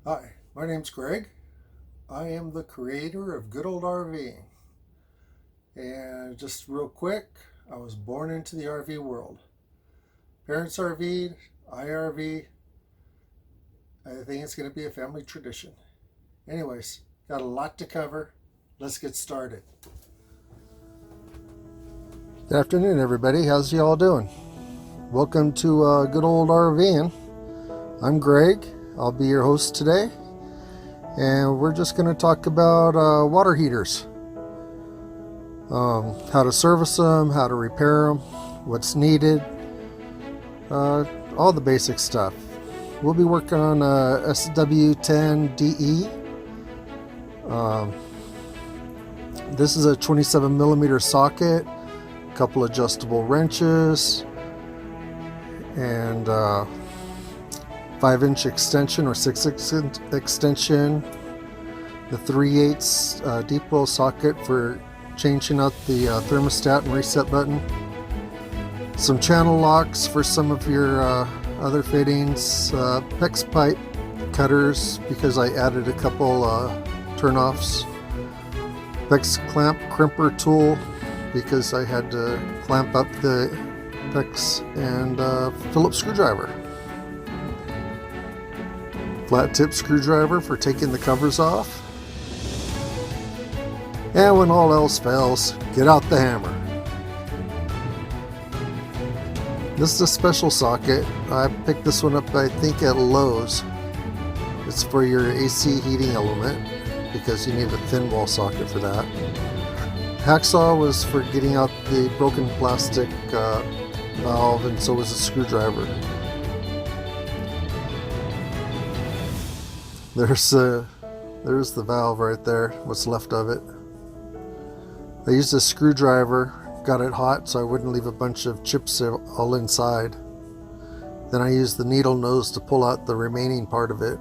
Hi, my name's Greg. I am the creator of Good Old RVing. And just real quick, I was born into the RV world. Parents RV'd, I RV. I think it's going to be a family tradition. Anyways, got a lot to cover. Let's get started. Good afternoon, everybody. How's y'all doing? Welcome to Good Old RVing. I'm Greg. I'll be your host today. And we're just going to talk about water heaters. How to service them, how to repair them, what's needed, all the basic stuff. We'll be working on SW10DE. This is a 27 millimeter socket, a couple adjustable wrenches, and 5-inch extension or 6-inch extension, the 3/8 deep well socket for changing out the thermostat and reset button, some channel locks for some of your other fittings, PEX pipe cutters because I added a couple turnoffs, PEX clamp crimper tool because I had to clamp up the PEX, and Phillips screwdriver. Flat tip screwdriver for taking the covers off. And when all else fails, get out the hammer. This is a special socket. I picked this one up, I think, at Lowe's. It's for your AC heating element because you need a thin wall socket for that. Hacksaw was for getting out the broken plastic valve, and so was a screwdriver. There's the valve right there, what's left of it. I used a screwdriver, got it hot so I wouldn't leave a bunch of chips all inside. Then I used the needle nose to pull out the remaining part of it.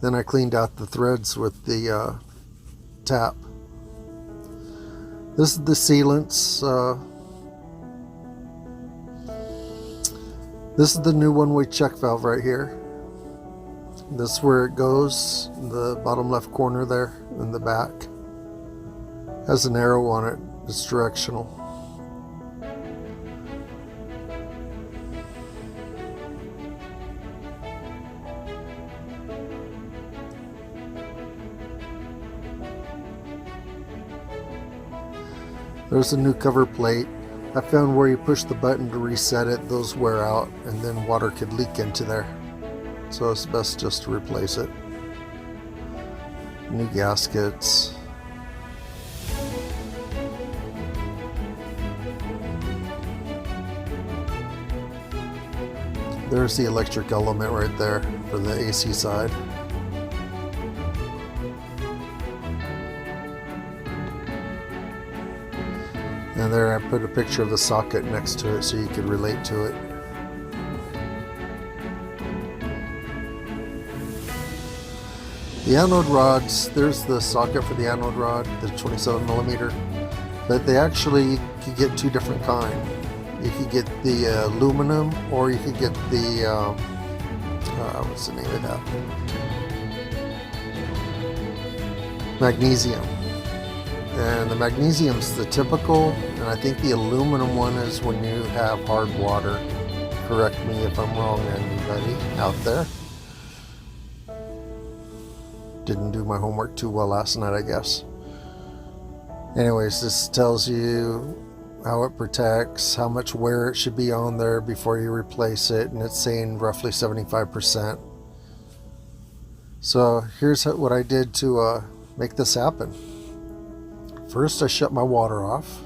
Then I cleaned out the threads with the tap. This is the sealants. This is the new one-way check valve right here. This is where it goes, the bottom left corner there in the back. Has an arrow on it, it's directional. There's a new cover plate. I found where you push the button to reset it, those wear out, and then water could leak into there. So it's best just to replace it. New gaskets. There's the electric element right there for the AC side. And there I put a picture of the socket next to it so you could relate to it. The anode rods, there's the socket for the anode rod, the 27 millimeter, but they actually could get two different kinds. You could get the aluminum, or you could get the, what's the name of that? Magnesium. And the magnesium's the typical, and I think the aluminum one is when you have hard water. Correct me if I'm wrong, anybody out there. Didn't do my homework too well last night, I guess. Anyways, this tells you how it protects, how much wear it should be on there before you replace it, and it's saying roughly 75%. So here's what I did to make this happen. First, I shut my water off.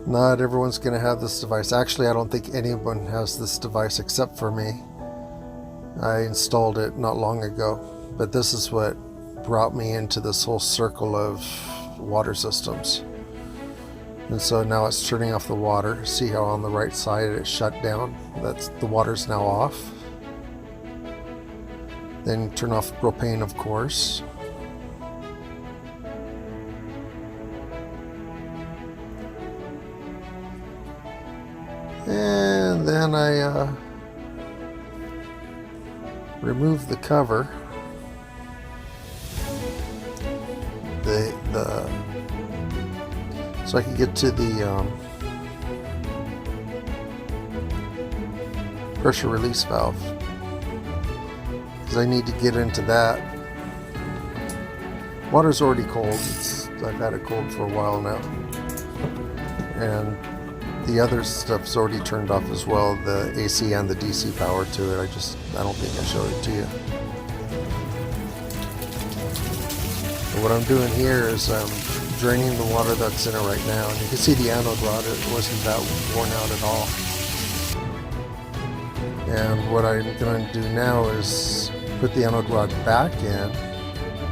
Not everyone's going to have this device. Actually, I don't think anyone has this device except for me. I installed it not long ago, but this is what brought me into this whole circle of water systems. And so now it's turning off the water. See how on the right side it shut down? That's the water's now off. Then turn off propane, of course. And then I remove the cover. So I can get to the pressure release valve, because I need to get into that. Water's already cold. I've had it cold for a while now, and the other stuff's already turned off as well, the AC and the DC power to it. I don't think I showed it to you. But what I'm doing here is I'm draining the water that's in it right now, and you can see the anode rod, it wasn't that worn out at all. And what I'm going to do now is put the anode rod back in,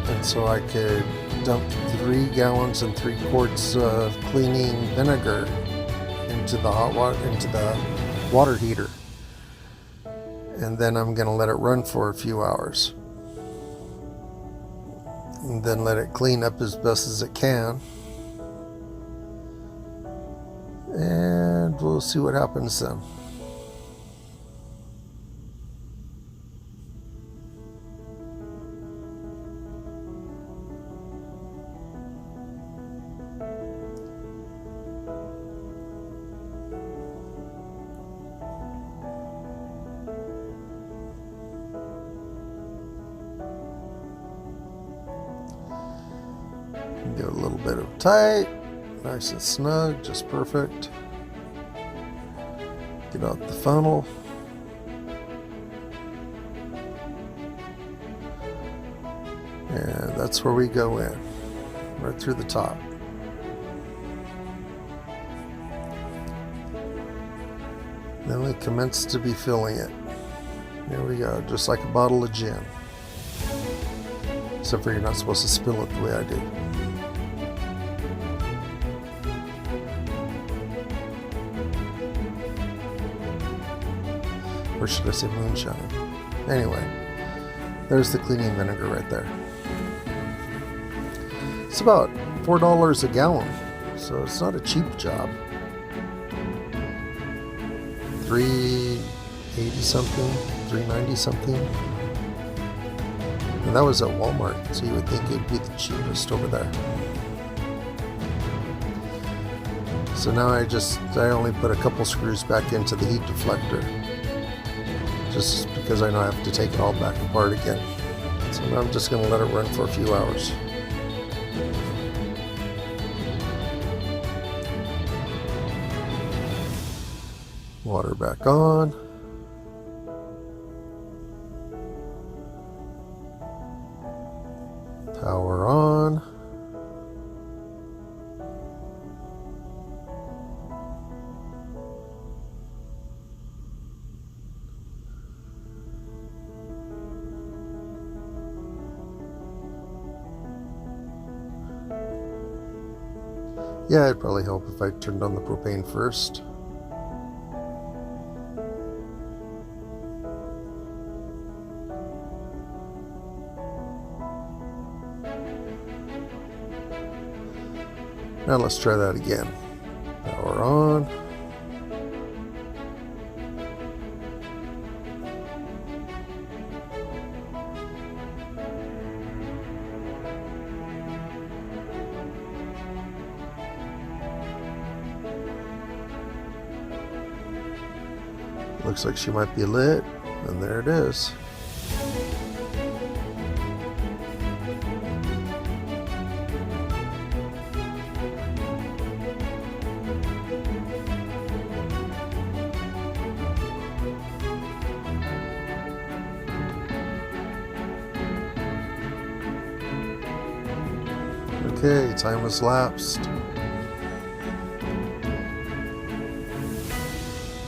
and so I could dump 3 gallons and 3 quarts of cleaning vinegar into the hot water, into the water heater, and then I'm going to let it run for a few hours, and then let it clean up as best as it can, and we'll see what happens then. Give it a little bit of tight, nice and snug, just perfect. Get out the funnel. And that's where we go in, right through the top. Then we commence to be filling it. Here we go, just like a bottle of gin. Except for you're not supposed to spill it the way I do. Or should I say moonshine? Anyway, there's the cleaning vinegar right there. It's about $4 a gallon, so it's not a cheap job. $3.80 something, $3.90 something. And that was at Walmart, so you would think it'd be the cheapest over there. So now I only put a couple screws back into the heat deflector, just because I know I have to take it all back apart again. So now I'm just going to let it run for a few hours. Water back on. Power on. Yeah, it'd probably help if I turned on the propane first. Now let's try that again. Power on. Looks like she might be lit, and there it is. Okay, time has lapsed.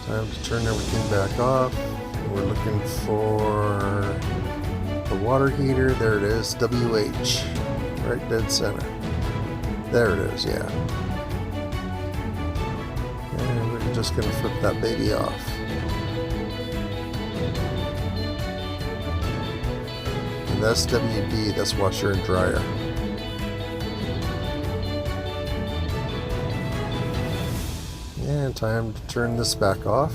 Time to turn everything back off. We're looking for the water heater. There it is, WH, right dead center. There it is, yeah. And we're just gonna flip that baby off. And that's WD, that's washer and dryer. And time to turn this back off.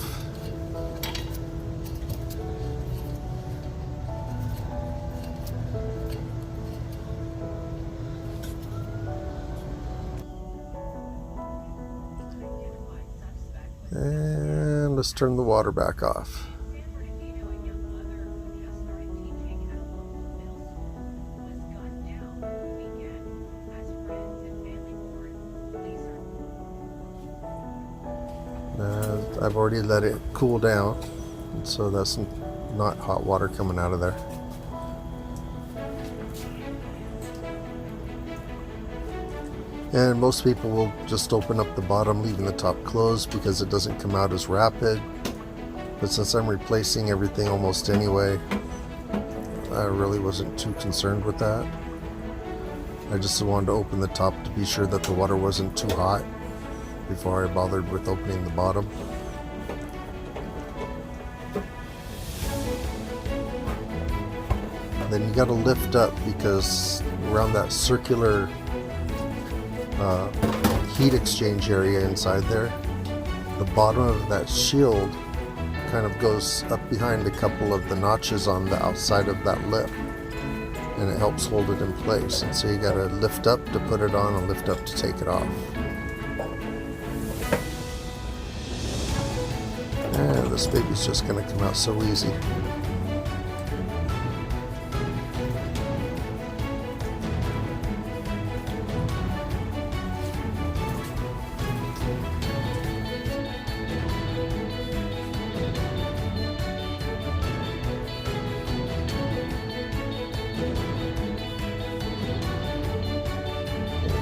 let's turn the water back off. I've already let it cool down, so that's not hot water coming out of there. And most people will just open up the bottom, leaving the top closed because it doesn't come out as rapid. But since I'm replacing everything almost anyway, I really wasn't too concerned with that. I just wanted to open the top to be sure that the water wasn't too hot before I bothered with opening the bottom. Then you got to lift up, because around that circular heat exchange area inside there, the bottom of that shield kind of goes up behind a couple of the notches on the outside of that lip, and it helps hold it in place. And so you got to lift up to put it on and lift up to take it off. And this baby's just going to come out so easy.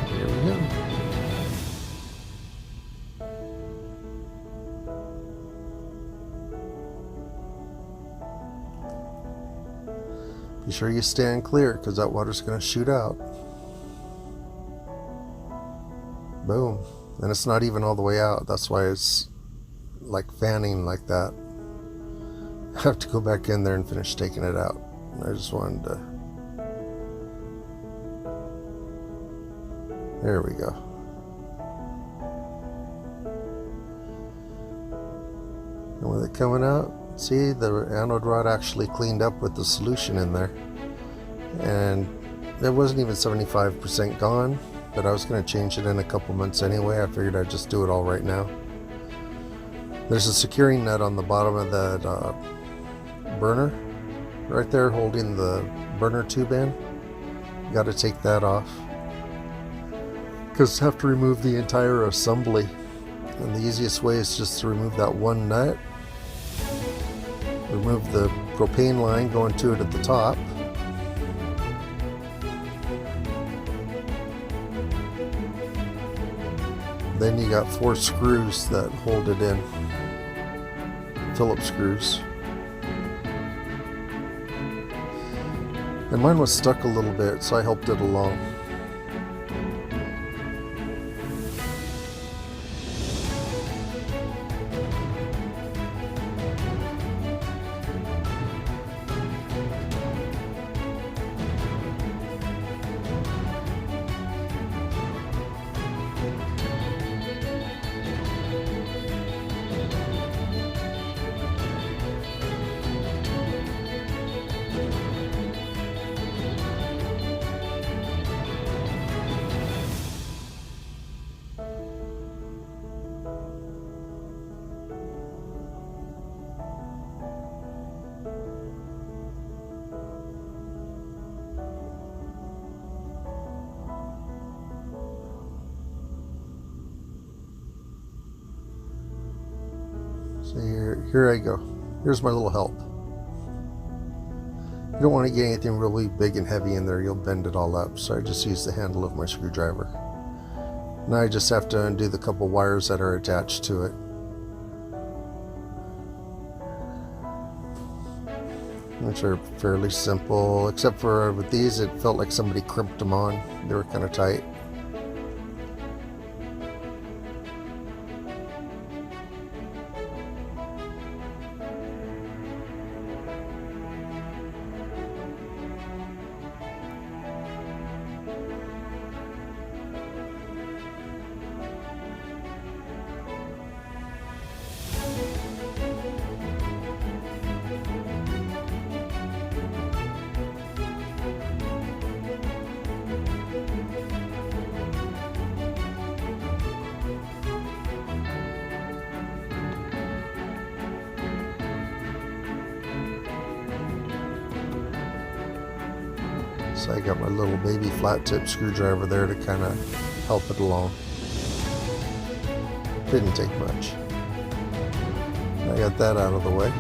Here we go. Be sure you stand clear, because that water's going to shoot out. Boom. And it's not even all the way out. That's why it's like fanning like that. I have to go back in there and finish taking it out. I just wanted to... There we go. And with it coming out, see, the anode rod actually cleaned up with the solution in there. And it wasn't even 75% gone, but I was going to change it in a couple months anyway. I figured I'd just do it all right now. There's a securing nut on the bottom of that burner, right there, holding the burner tube in. You got to take that off, because you have to remove the entire assembly. And the easiest way is just to remove that one nut. Remove the propane line going to it at the top. Then you got 4 screws that hold it in. Phillips screws. And mine was stuck a little bit, so I helped it along. So here I go. Here's my little help. You don't want to get anything really big and heavy in there, you'll bend it all up. So I just use the handle of my screwdriver. Now I just have to undo the couple wires that are attached to it. Which are fairly simple, except for with these it felt like somebody crimped them on. They were kind of tight. So I got my little baby flat tip screwdriver there to kind of help it along. Didn't take much. I got that out of the way.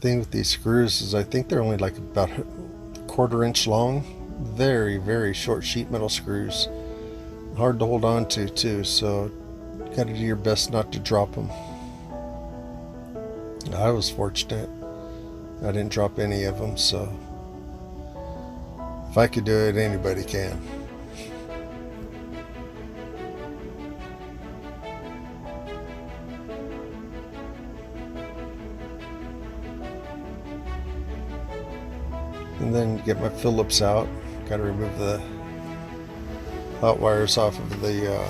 Thing with these screws is I think they're only like about a 1/4 inch long. Very, very short sheet metal screws. Hard to hold on to too, so got to do your best not to drop them. I was fortunate. I didn't drop any of them, so if I could do it, anybody can. And then get my Phillips out. Got to remove the hot wires off of the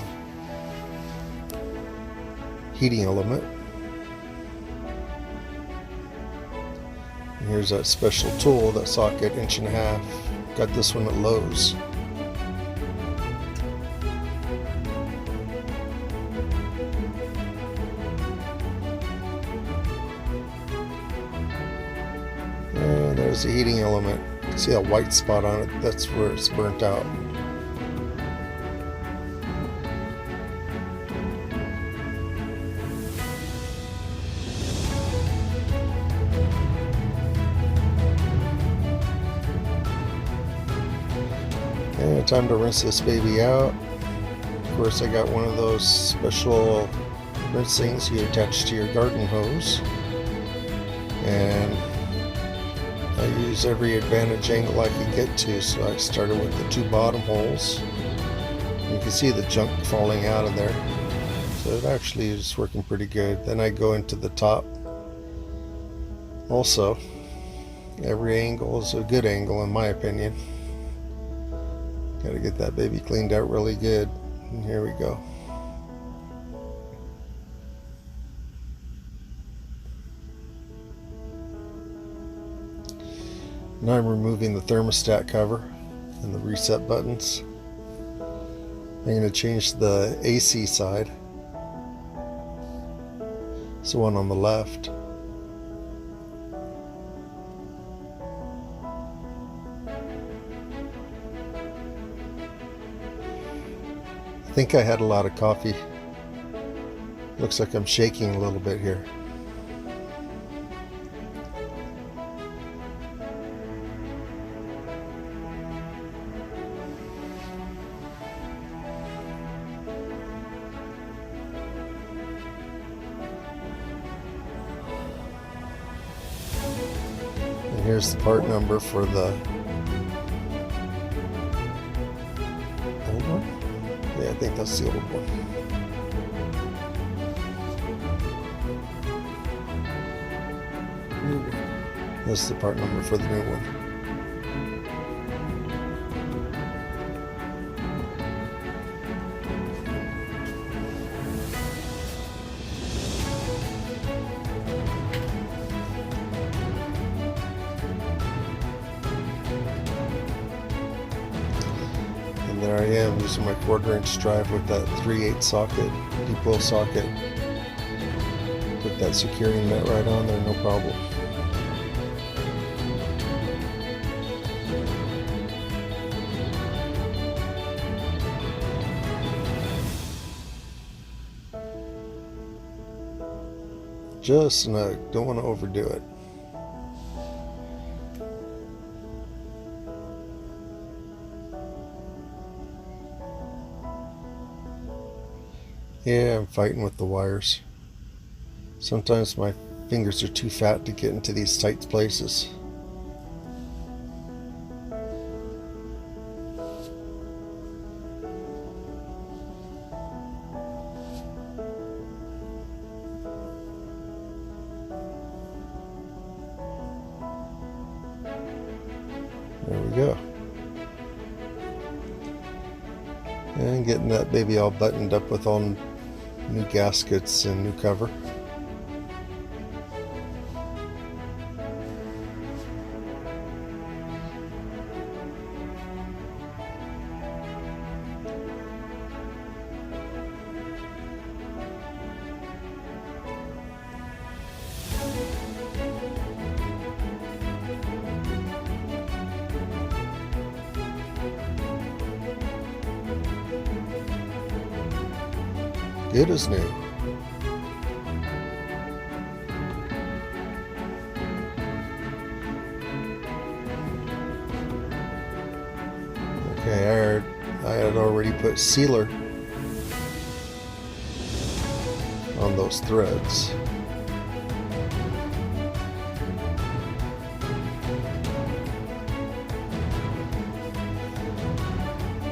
heating element. And here's that special tool, that socket, 1.5 inch. Got this one at Lowe's. And there's the heating element. See that white spot on it? That's where it's burnt out. And time to rinse this baby out. Of course, I got one of those special rinse things you attach to your garden hose. And I use every advantage angle I could get to, so I started with the 2 bottom holes. You can see the junk falling out of there, so it actually is working pretty good. Then I go into the top. Also, every angle is a good angle in my opinion. Got to get that baby cleaned out really good. And here we go. Now I'm removing the thermostat cover and the reset buttons. I'm going to change the AC side. It's the one on the left. I think I had a lot of coffee. Looks like I'm shaking a little bit here. And here's the part number for the old one. Yeah, I think that's the old one. New one. That's the part number for the new one. And there I am using my 1/4 inch drive with that 3/8 socket, depot socket. Put that securing nut right on there, no problem. Just snug, don't want to overdo it. Yeah, I'm fighting with the wires. Sometimes my fingers are too fat to get into these tight places. getting that baby all buttoned up with all new gaskets and new cover. Good as new. Okay, I had already put sealer on those threads.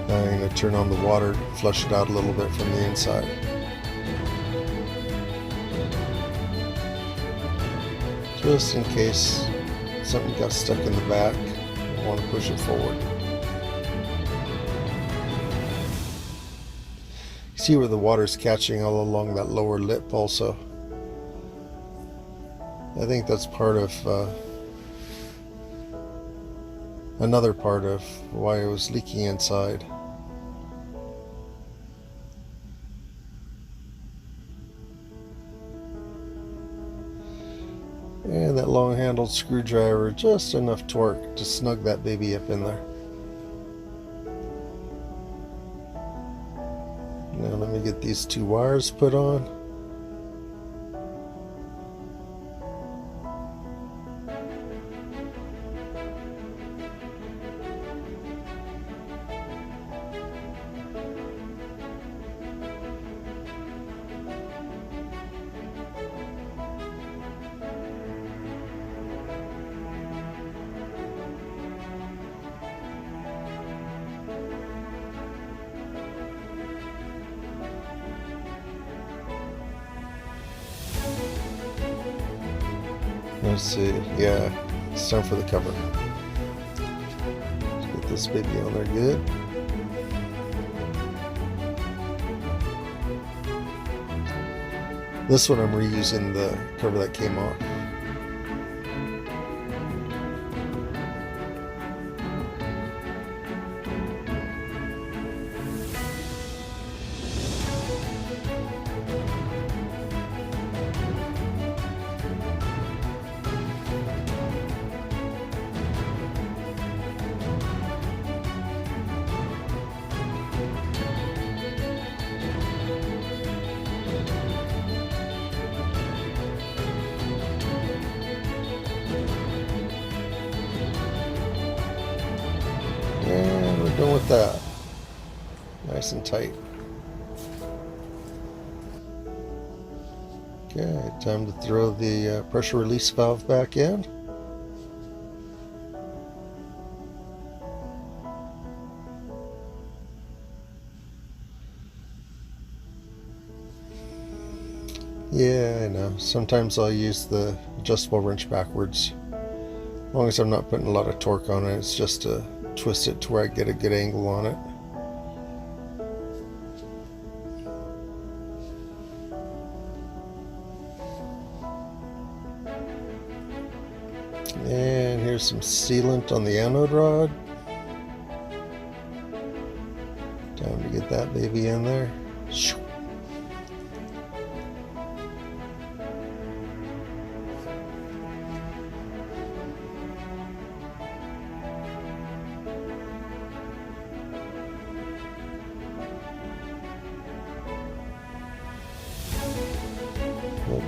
Now I'm going to turn on the water, flush it out a little bit from the inside. Just in case something got stuck in the back, I want to push it forward. See where the water's catching all along that lower lip also. I think that's part of another part of why it was leaking inside. And that long-handled screwdriver, just enough torque to snug that baby up in there. Now let me get these two wires put on. Let's see, yeah, it's time for the cover. Let's get this baby on there good. This one I'm reusing the cover that came off. And we're done with that. Nice and tight. Okay, time to throw the pressure release valve back in. Yeah, I know. Sometimes I'll use the adjustable wrench backwards. As long as I'm not putting a lot of torque on it, it's just to twist it to where I get a good angle on it. And here's some sealant on the anode rod. Time to get that baby in there.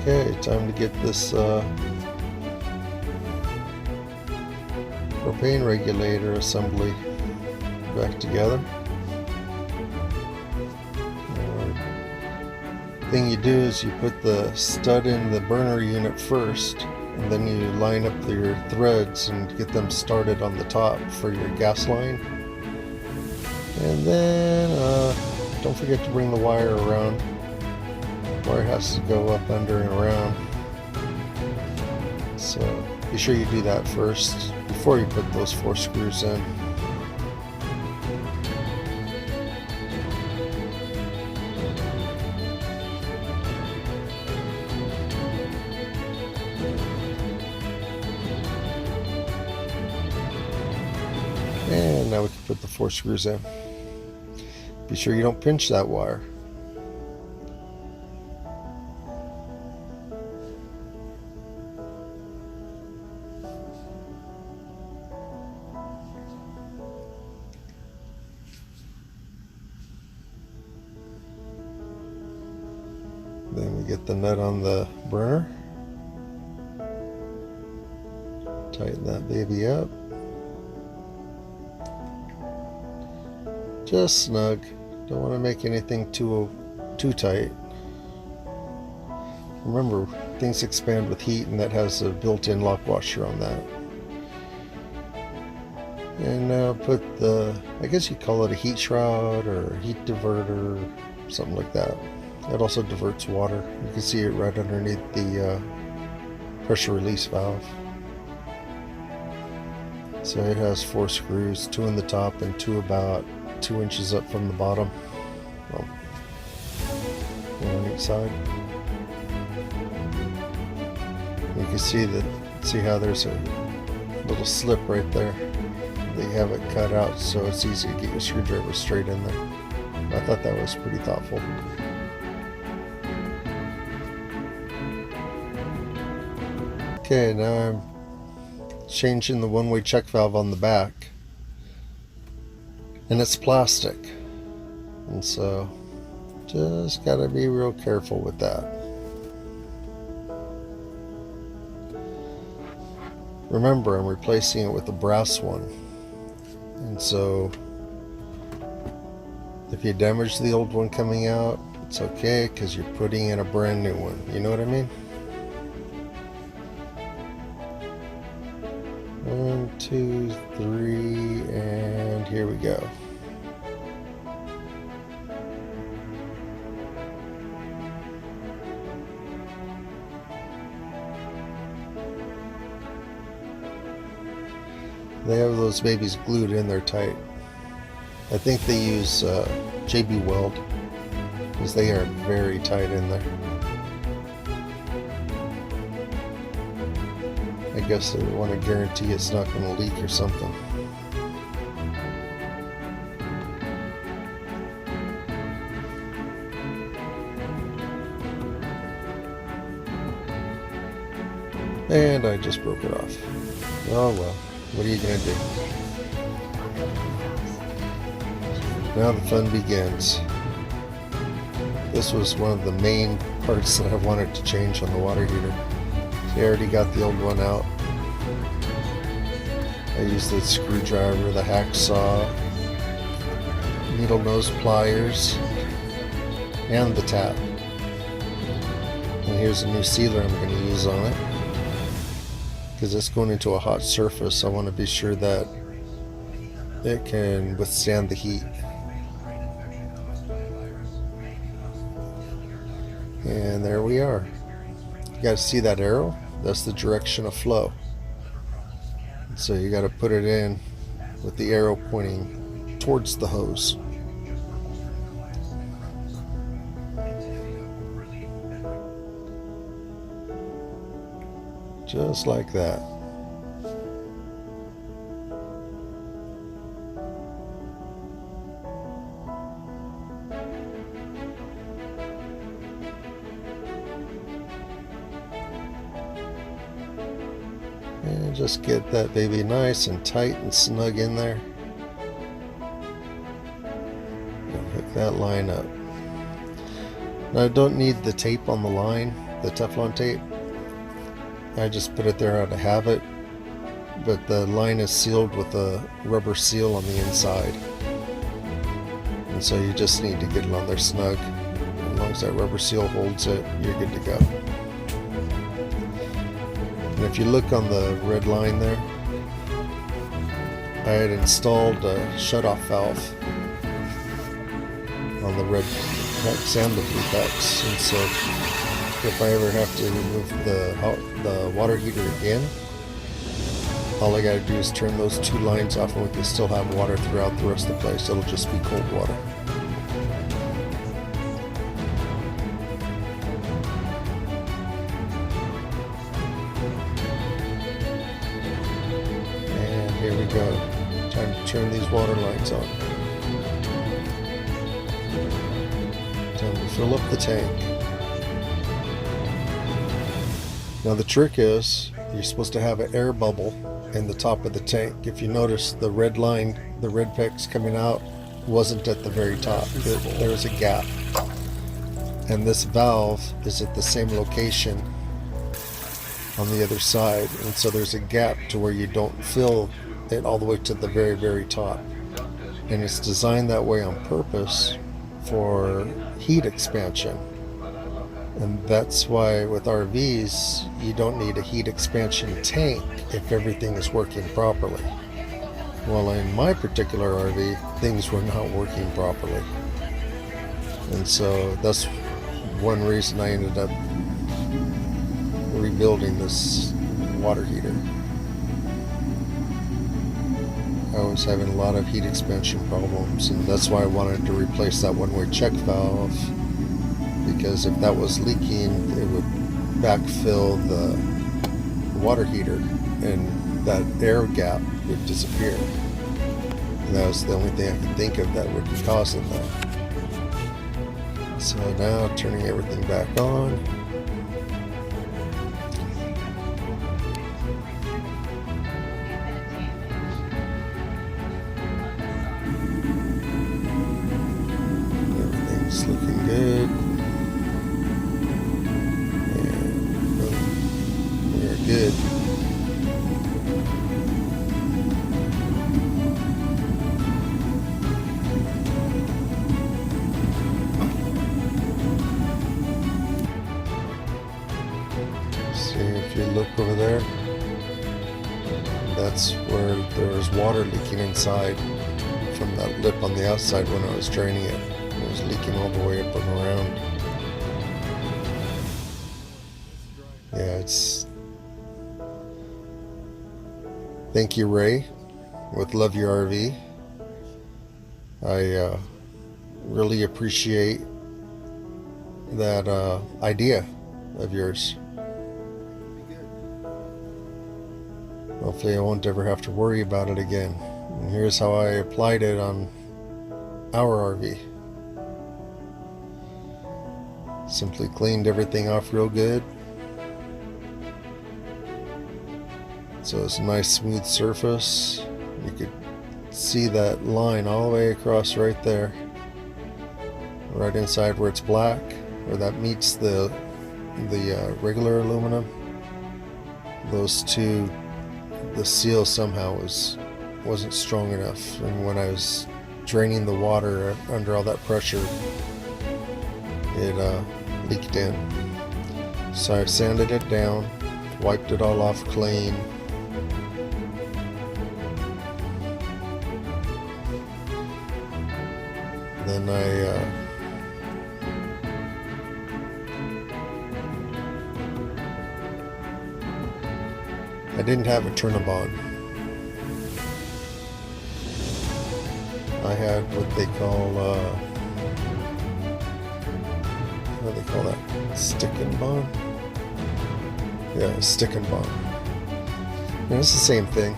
Okay, time to get this propane regulator assembly back together. Thing you do is you put the stud in the burner unit first, and then you line up your threads and get them started on the top for your gas line. And then don't forget to bring the wire around. Wire has to go up, under, and around. So be sure you do that first before you put those 4 screws in. put the 4 screws in. Be sure you don't pinch that wire. Then we get the nut on the burner. Tighten that baby up. Just snug. Don't want to make anything too tight. Remember, things expand with heat, and that has a built-in lock washer on that. And now put the, I guess you call it a heat shroud or a heat diverter, something like that. It also diverts water. You can see it right underneath the pressure release valve. So it has 4 screws, 2 in the top and 2 about 2 inches up from the bottom. Well, on each side. You can see how there's a little slip right there. They have it cut out so it's easy to get your screwdriver straight in there. I thought that was pretty thoughtful. Okay, now I'm changing the one-way check valve on the back, and it's plastic, and so just gotta be real careful with that. Remember, I'm replacing it with a brass one, and so if you damage the old one coming out, it's okay, because you're putting in a brand new one. You know what I mean? 1, 2, 3, and here we go. They have those babies glued in there tight. I think they use JB Weld, because they are very tight in there. I guess they want to guarantee it's not going to leak or something. And I just broke it off. Oh well, what are you going to do? Now the fun begins. This was one of the main parts that I wanted to change on the water heater. I already got the old one out. I used the screwdriver, the hacksaw, needle nose pliers, and the tap. And here's a new sealer I'm going to use on it. Because it's going into a hot surface, I want to be sure that it can withstand the heat. And there we are. You got to see that arrow? That's the direction of flow. So you got to put it in with the arrow pointing towards the hose. Just like that. And just get that baby nice and tight and snug in there. And hook that line up. Now I don't need the tape on the line, the Teflon tape. I just put it there out of habit, but the line is sealed with a rubber seal on the inside, and so you just need to get it on there snug. As long as that rubber seal holds it, you're good to go. And if you look on the red line there, I had installed a shutoff valve on the red PEX and the blue PEX, and so if I ever have to remove the water heater again, all I gotta do is turn those 2 lines off and we can still have water throughout the rest of the place. It'll just be cold water. And here we go. Time to turn these water lines on. Time to fill up the tank. Now the trick is, you're supposed to have an air bubble in the top of the tank. If you notice, the red line, the red pecks coming out, wasn't at the very top. There was a gap. And this valve is at the same location on the other side. And so there's a gap to where you don't fill it all the way to the very, very top. And it's designed that way on purpose for heat expansion. And that's why with RVs, you don't need a heat expansion tank if everything is working properly. Well, in my particular RV, things were not working properly. And so that's one reason I ended up rebuilding this water heater. I was having a lot of heat expansion problems, and that's why I wanted to replace that one-way check valve, because if that was leaking, it would backfill the water heater and that air gap would disappear. And that was the only thing I could think of that would be causing that. So now turning everything back on. Everything's looking good. Good. See, if you look over there, that's where there was water leaking inside from that lip on the outside when I was draining it. It was leaking all the way up and around. Yeah, it's... Thank you, Ray, with Love Your RV. I really appreciate that idea of yours. Hopefully I won't ever have to worry about it again. And here's how I applied it on our RV. Simply cleaned everything off real good. So it's a nice smooth surface. You could see that line all the way across right there, right inside where it's black, where that meets the regular aluminum. Those two, the seal somehow wasn't strong enough, and when I was draining the water under all that pressure, it leaked in. So I sanded it down, wiped it all off clean. Then I didn't have a turn-a-bon. I had what they call what do they call that? Stick and bond? Yeah, stick and bond. And it's the same thing.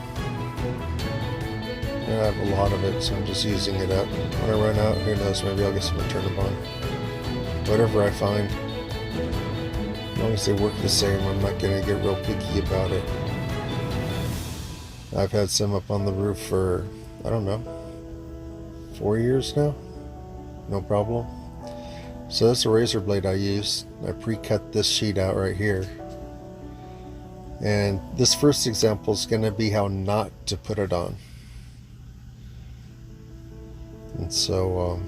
I have a lot of it, so I'm just using it up. When I run out, who knows, maybe I'll get some turn-a-bon. Whatever I find. As long as they work the same, I'm not going to get real picky about it. I've had some up on the roof for, I don't know, 4 years now. No problem. So that's a razor blade I use. I pre-cut this sheet out right here. And this first example is going to be how not to put it on. And so,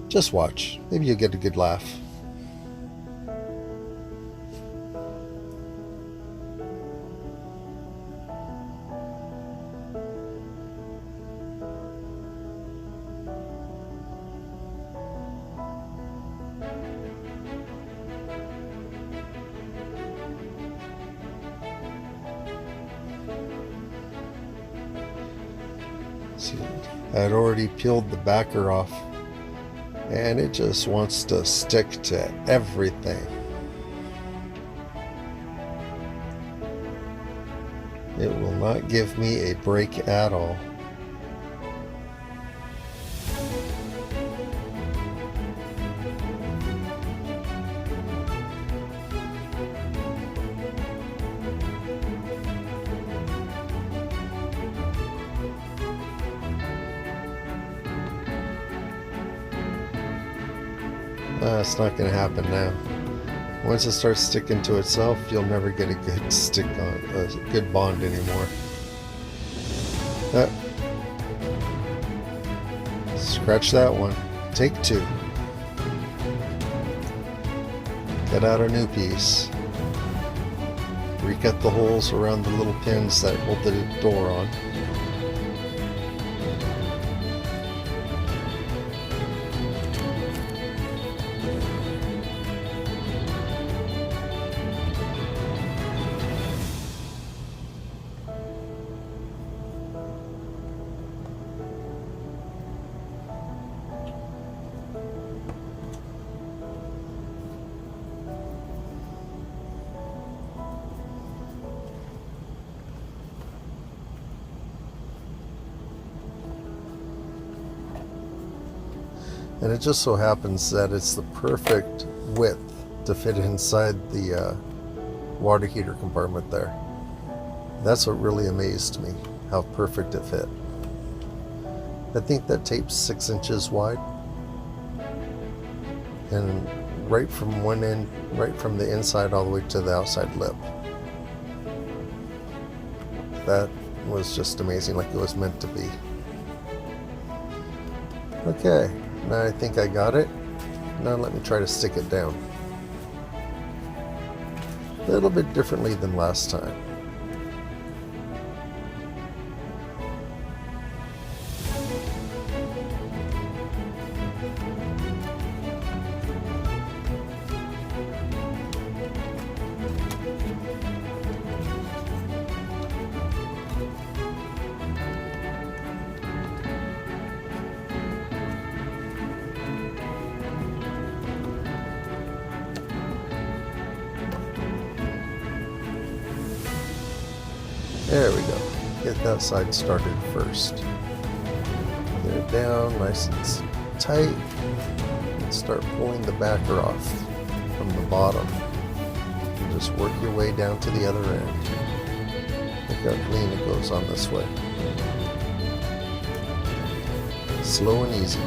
just watch. Maybe you'll get a good laugh. See, I had already peeled the backer off, and it just wants to stick to everything. It will not give me a break at all. It's not going to happen now. Once it starts sticking to itself, you'll never get a good a good bond anymore. Scratch that one. Take 2. Get out a new piece. Recut the holes around the little pins that hold the door on. And it just so happens that it's the perfect width to fit inside the water heater compartment there. That's what really amazed me, how perfect it fit. I think that tape's 6 inches wide. And right from one end, right from the inside all the way to the outside lip. That was just amazing, like it was meant to be. Okay. Now I think I got it. Now let me try to stick it down. A little bit differently than last time. There we go. Get that side started first. Get it down nice and tight. And start pulling the backer off from the bottom. And just work your way down to the other end. Look how clean it goes on this way. Slow and easy.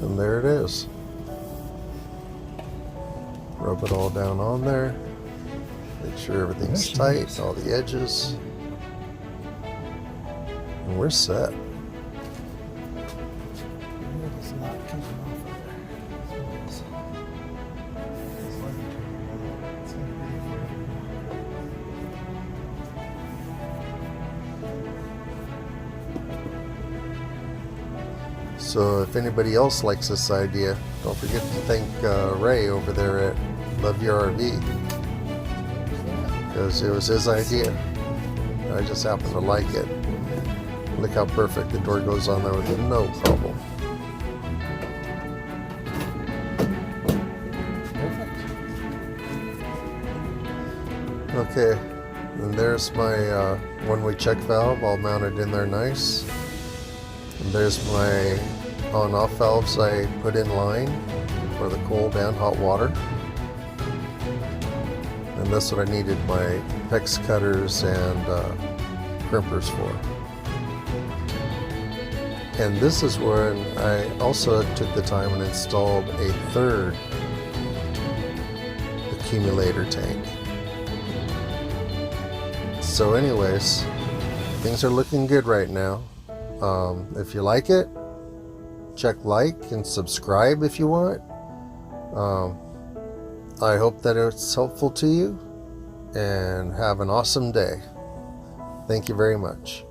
And there it is. Rub it all down on there. Make sure everything's tight, all the edges. And we're set. So if anybody else likes this idea, don't forget to thank Ray over there at Love Your RV, because it was his idea. I just happen to like it. Look how perfect the door goes on there with no problem. Okay, and there's my one-way check valve all mounted in there nice. And there's my on-off valves I put in line for the cold and hot water. And that's what I needed my PEX cutters and crimpers for. And this is when I also took the time and installed a third accumulator tank. So anyways, things are looking good right now. If you like it, check like and subscribe if you want. I hope that it's helpful to you, and have an awesome day. Thank you very much.